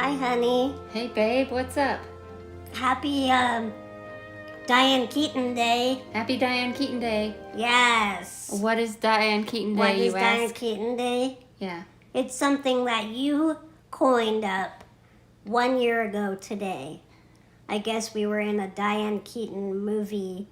Hi, honey. Hey, babe, what's up? Happy Diane Keaton Day. Happy Diane Keaton Day. Yes. What is Diane Keaton Day, What is you Diane ask? Keaton Day? Yeah. It's something that you coined up 1 year ago today. I guess we were in a Diane Keaton movie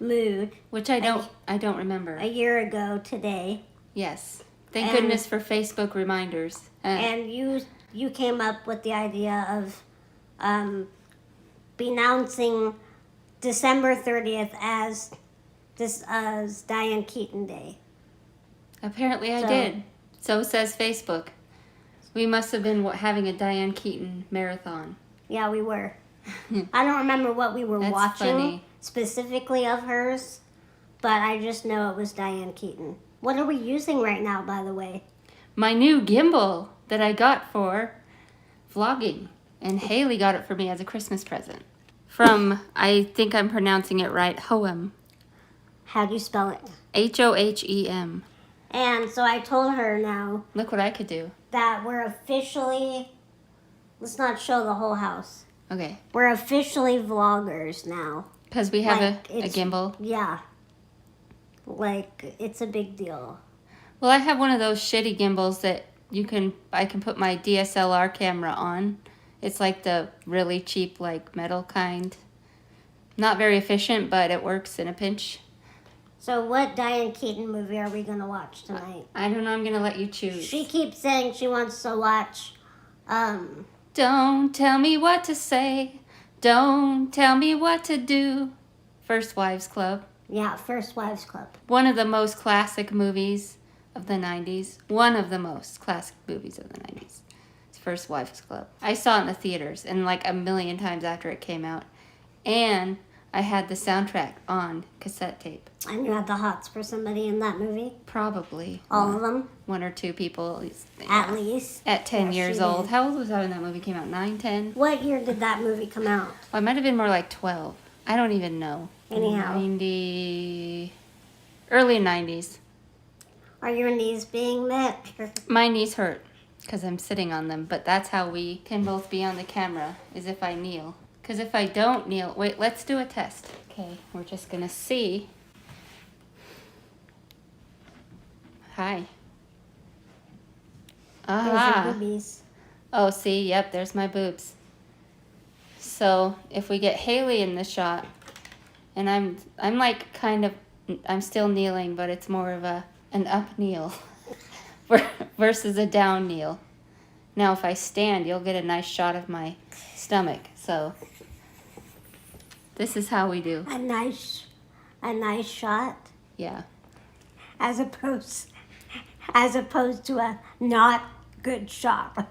mood. Which I don't remember. A year ago today. Yes. Thank goodness for Facebook reminders. And you came up with the idea of denouncing December 30th as Diane Keaton Day. Apparently I did. So says Facebook. We must have been having a Diane Keaton marathon. Yeah, we were. I don't remember what we were watching specifically of hers, but I just know it was Diane Keaton. What are we using right now, by the way? My new gimbal that I got for vlogging. And Haley got it for me as a Christmas present. From, I think I'm pronouncing it right, Hohem. How do you spell it? Hohem. And so I told her now. Look what I could do. That we're officially, let's not show the whole house. Okay. We're officially vloggers now. Because we have a gimbal? Yeah. Like, it's a big deal. Well, I have one of those shitty gimbals that I can put my DSLR camera on. It's like the really cheap, like, metal kind. Not very efficient, but it works in a pinch. So what Diane Keaton movie are we going to watch tonight? I don't know. I'm going to let you choose. She keeps saying she wants to watch, Don't tell me what to say. Don't tell me what to do. First Wives Club. Yeah, First Wives Club. One of the most classic movies of the 90s. One of the most classic movies of the 90s. It's First Wives Club. I saw it in the theaters and like a million times after it came out. And I had the soundtrack on cassette tape. And you had the hots for somebody in that movie? Probably. All of them? One or two people at least. At least? At 10 years old. How old was I when that movie came out? 9, 10? What year did that movie come out? Oh, I might have been more like 12. I don't even know. Anyhow. Early 90s. Are your knees being met? My knees hurt because I'm sitting on them, but that's how we can both be on the camera, is if I kneel. Because if I don't kneel... Wait, let's do a test. Okay, we're just going to see. Hi. Aha. There's your boobies. Oh, see? Yep, there's my boobs. So, if we get Haley in the shot, and I'm like kind of... I'm still kneeling, but it's more of an up kneel versus a down kneel. Now, if I stand, you'll get a nice shot of my stomach. So, this is how we do. A nice shot? Yeah. As opposed to a not good shot.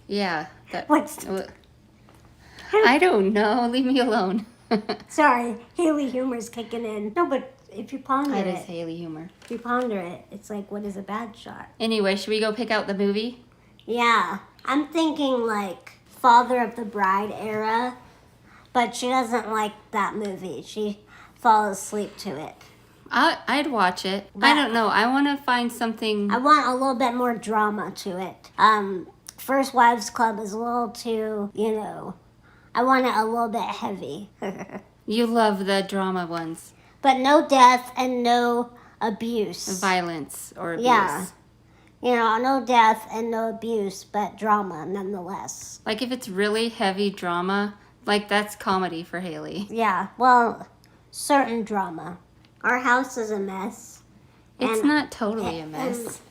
Yeah. What's... I don't know. Leave me alone. Sorry, Haley humor's kicking in. No, but if you ponder it... That is Haley humor. If you ponder it, it's like, what is a bad shot? Anyway, should we go pick out the movie? Yeah. I'm thinking, like, Father of the Bride era, but she doesn't like that movie. She falls asleep to it. I'd watch it. But I don't know. I want to find something... I want a little bit more drama to it. First Wives Club is a little too, I want it a little bit heavy. You love the drama ones. But no death and no abuse. Violence or abuse. Yeah. No death and no abuse, but drama nonetheless. Like if it's really heavy drama, like that's comedy for Haley. Yeah, well, certain drama. Our house is a mess. It's not totally a mess.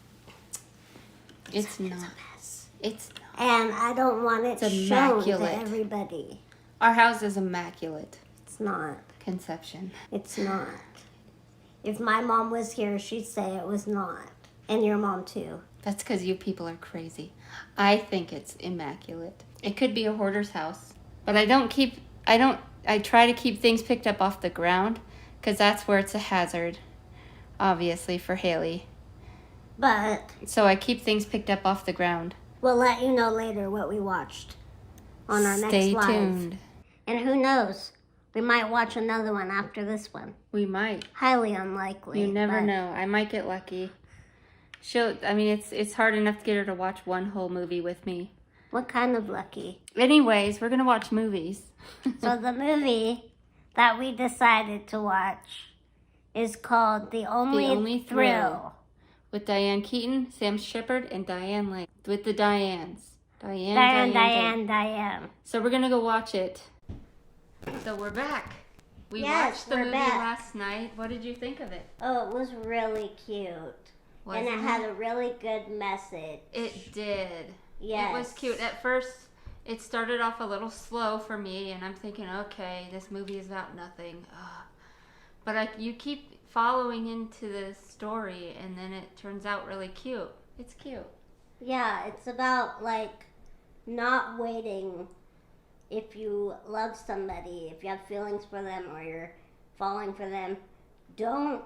It's not. A mess. It's not. And I don't want it shown to everybody. Our house is immaculate. It's not. Conception. It's not. If my mom was here, she'd say it was not. And your mom too. That's because you people are crazy. I think it's immaculate. It could be a hoarder's house. But I try to keep things picked up off the ground because that's where it's a hazard, obviously, for Haley. But... So I keep things picked up off the ground. We'll let you know later what we watched on our next live. Stay tuned. And who knows? We might watch another one after this one. We might. Highly unlikely. You never know. I might get lucky. It's hard enough to get her to watch one whole movie with me. What kind of lucky? Anyways, we're gonna watch movies. So the movie that we decided to watch is called The Only Thrill. With Diane Keaton, Sam Shepard, and Diane Lane. With the Dianes. Diane. So we're gonna go watch it. So we're back. We watched the movie last night. What did you think of it? Oh, it was really cute. And it had a really good message. It did. Yes. It was cute. At first, it started off a little slow for me, and I'm thinking, okay, this movie is about nothing. Ugh. But you keep following into the story, and then it turns out really cute. It's cute. Yeah, it's about, like, not waiting. If you love somebody, if you have feelings for them or you're falling for them, don't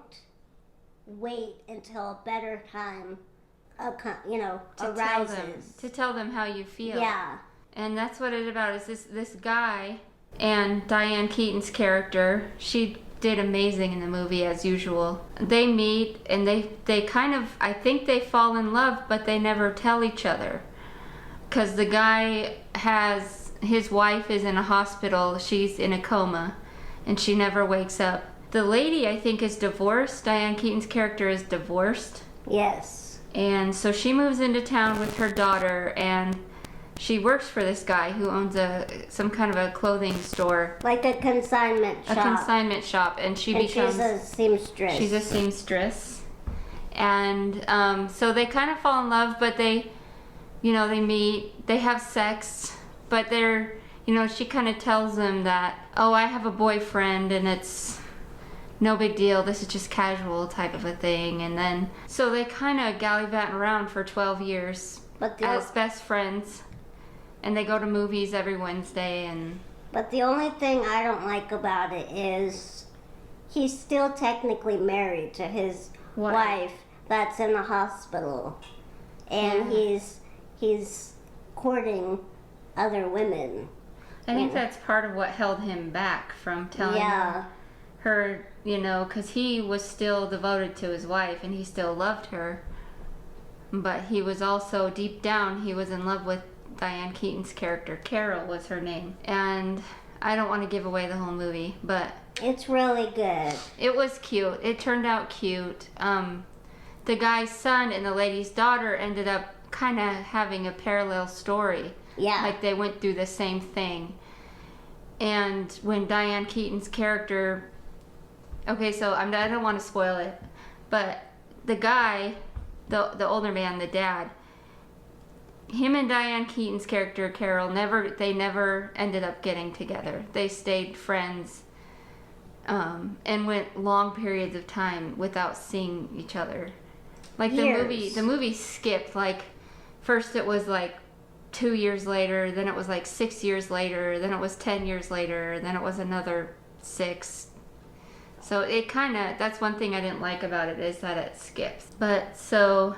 wait until a better time, arises. To tell them how you feel. Yeah. And that's what it's about, is this guy and Diane Keaton's character. She did amazing in the movie as usual. They meet and they kind of, I think they fall in love, but they never tell each other. Because the guy his wife is in a hospital, she's in a coma, and she never wakes up. The lady, I think, is divorced. Diane Keaton's character is divorced. Yes. And so she moves into town with her daughter, and she works for this guy who owns some kind of a clothing store. Like a consignment shop. A consignment shop, and becomes... she's a seamstress. She's a seamstress. And so they kind of fall in love, but they meet, they have sex, but she kind of tells them that, oh, I have a boyfriend and it's no big deal, this is just casual type of a thing. And then, so they kind of gallivant around for 12 years as best friends. And they go to movies every Wednesday. But the only thing I don't like about it is he's still technically married to his wife that's in the hospital. And he's courting other women. I think that's part of what held him back from telling her, because he was still devoted to his wife and he still loved her. But he was also, deep down, he was in love with Diane Keaton's character. Carol was her name. And I don't want to give away the whole movie, but... It's really good. It was cute. It turned out cute. The guy's son and the lady's daughter ended up kind of having a parallel story. Yeah. Like they went through the same thing. And when Diane Keaton's character... Okay, so I don't want to spoil it, but the guy, the older man, the dad, him and Diane Keaton's character, Carol, they never ended up getting together. They stayed friends and went long periods of time without seeing each other. Like Years. the movie skipped, like, first it was like 2 years later, then it was like 6 years later, then it was 10 years later, then it was another 6. So it that's one thing I didn't like about it, is that it skips. But so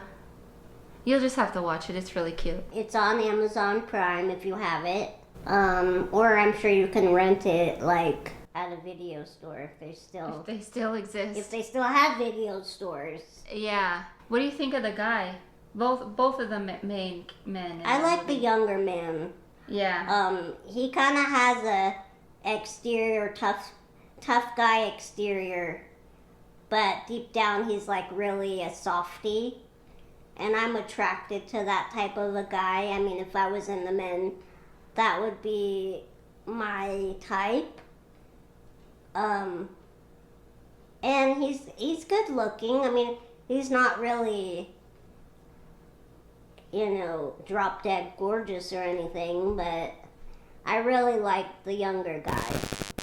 you'll just have to watch it. It's really cute. It's on Amazon Prime if you have it. Or I'm sure you can rent it like at a video store if they still exist. If they still have video stores. Yeah. What do you think of the guy? Both of the main men. I like the younger man. Yeah. He kind of has a exterior tough guy exterior, but deep down he's like really a softie, and I'm attracted to that type of a guy. I mean, if I was in the men, that would be my type. And he's good looking. I mean, he's not really, drop dead gorgeous or anything, but I really like the younger guy.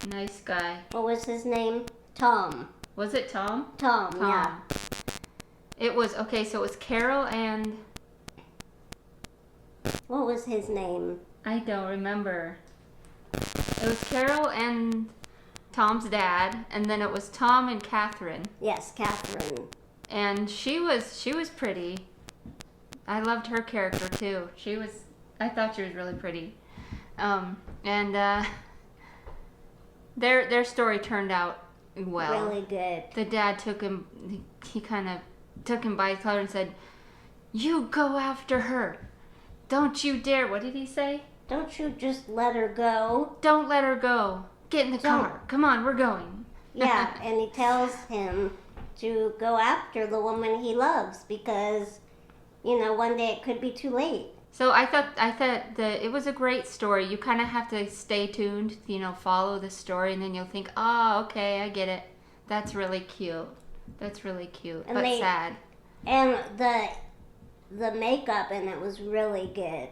Nice guy. What was his name? Tom. Was it Tom? Tom, yeah. It was, okay, so it was Carol and... What was his name? I don't remember. It was Carol and Tom's dad, and then it was Tom and Catherine. Yes, Catherine. And she was pretty. I loved her character too. I thought she was really pretty. Their story turned out well. Really good. The dad took him, he kind of took him by his collar and said, You go after her. Don't you dare. What did he say? Don't you just let her go. Don't let her go. Get in the car. Come on, we're going. Yeah, and he tells him to go after the woman he loves because, one day it could be too late. So I thought that it was a great story. You kind of have to stay tuned, follow the story, and then you'll think, oh, okay, I get it. That's really cute. But sad. And the makeup in it was really good,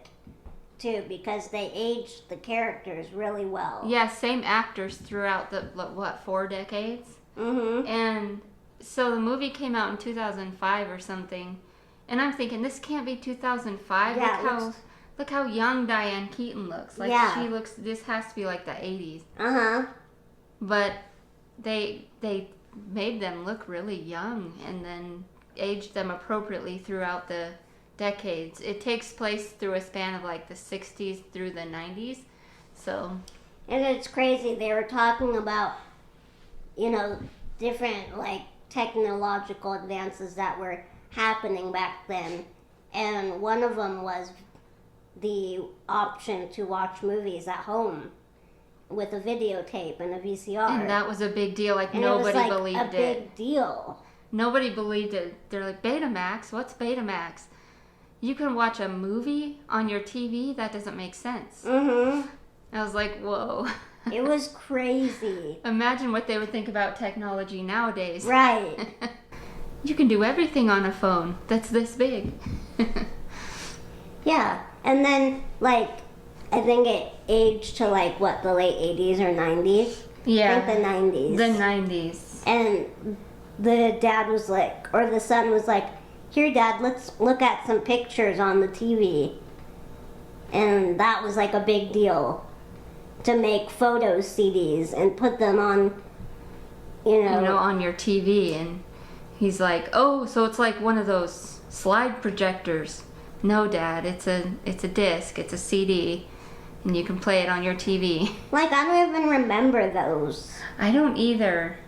too, because they aged the characters really well. Yeah, same actors throughout the, 4 decades? Mm-hmm. And so the movie came out in 2005 or something. And I'm thinking, this can't be 2005. Yeah, look how young Diane Keaton looks. This has to be like the 80s. Uh-huh. But they made them look really young and then aged them appropriately throughout the decades. It takes place through a span of like the 60s through the 90s. So. And it's crazy. They were talking about, different like technological advances that were happening back then, and one of them was the option to watch movies at home with a videotape and a VCR. And that was a big deal. Like, nobody believed it. A big deal. Nobody believed it. They're like, Betamax? What's Betamax? You can watch a movie on your TV? That doesn't make sense. Mm-hmm. I was like, whoa. It was crazy. Imagine what they would think about technology nowadays. Right. You can do everything on a phone that's this big. Yeah. And then, I think it aged to, the late 80s or 90s? Yeah. I think the 90s. The 90s. And the dad was like, or the son was like, here, Dad, let's look at some pictures on the TV. And that was, a big deal. To make photo CDs and put them on, on your TV. And he's like, oh, so it's like one of those slide projectors. No, Dad, it's a disc, it's a CD, and you can play it on your TV. I don't even remember those. I don't either.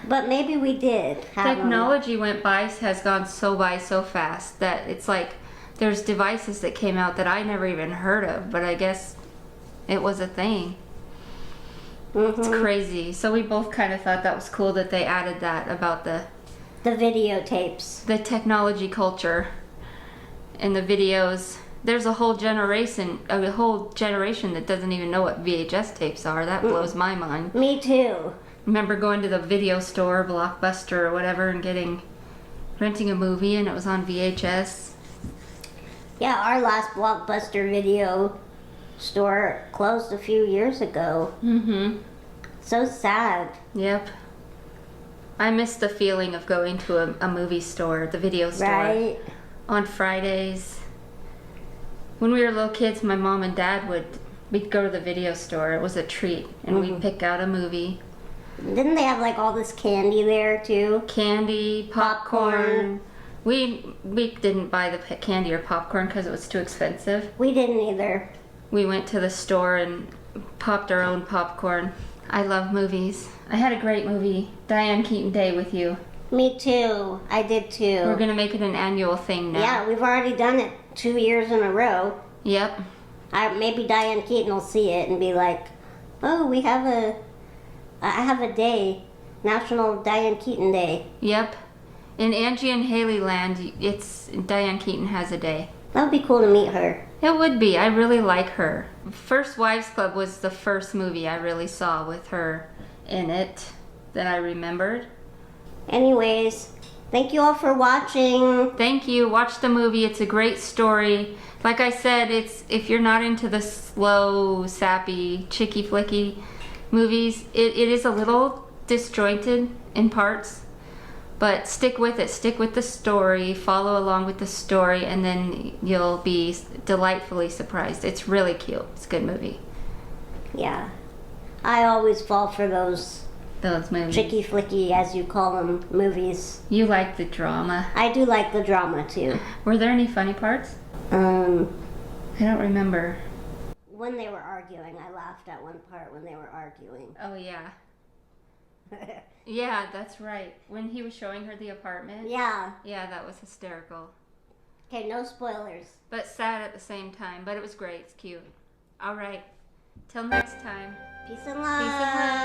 But maybe we did have Technology has gone by so fast that it's like there's devices that came out that I never even heard of, but I guess it was a thing. Mm-hmm. It's crazy. So we both kind of thought that was cool that they added that about the videotapes. The technology culture and the videos. There's a whole generation that doesn't even know what VHS tapes are. That blows my mind. Me too. Remember going to the video store, Blockbuster or whatever, and renting a movie and it was on VHS. Yeah, our last Blockbuster video store closed a few years ago. Mm-hmm. So sad. Yep. I miss the feeling of going to a movie store, the video store. Right. On Fridays. When we were little kids, my mom and dad we'd go to the video store. It was a treat. And we'd pick out a movie. Didn't they have all this candy there too? Candy, popcorn. We didn't buy the candy or popcorn because it was too expensive. We didn't either. We went to the store and popped our own popcorn. I love movies. I had a great movie, Diane Keaton Day, with you. Me too. I did too. We're going to make it an annual thing now. Yeah, we've already done it 2 years in a row. Yep. Maybe Diane Keaton will see it and be like, oh, I have a day, National Diane Keaton Day. Yep. In Angie and Haley land, it's Diane Keaton has a day. That would be cool to meet her. It would be. I really like her. First Wives Club was the first movie I really saw with her in it that I remembered. Anyways, thank you all for watching. Thank you. Watch the movie. It's a great story. Like I said, if you're not into the slow, sappy, chicky flicky movies, it is a little disjointed in parts. But stick with it. Stick with the story. Follow along with the story, and then you'll be delightfully surprised. It's really cute. It's a good movie. Yeah. I always fall for those movies. Chicky flicky, as you call them, movies. You like the drama. I do like the drama, too. Were there any funny parts? I don't remember. When they were arguing, I laughed at one part when they were arguing. Oh, yeah. Yeah, that's right. When he was showing her the apartment. Yeah. Yeah, that was hysterical. Okay, no spoilers. But sad at the same time. But it was great. It's cute. All right. Till next time. Peace and love. Peace and love.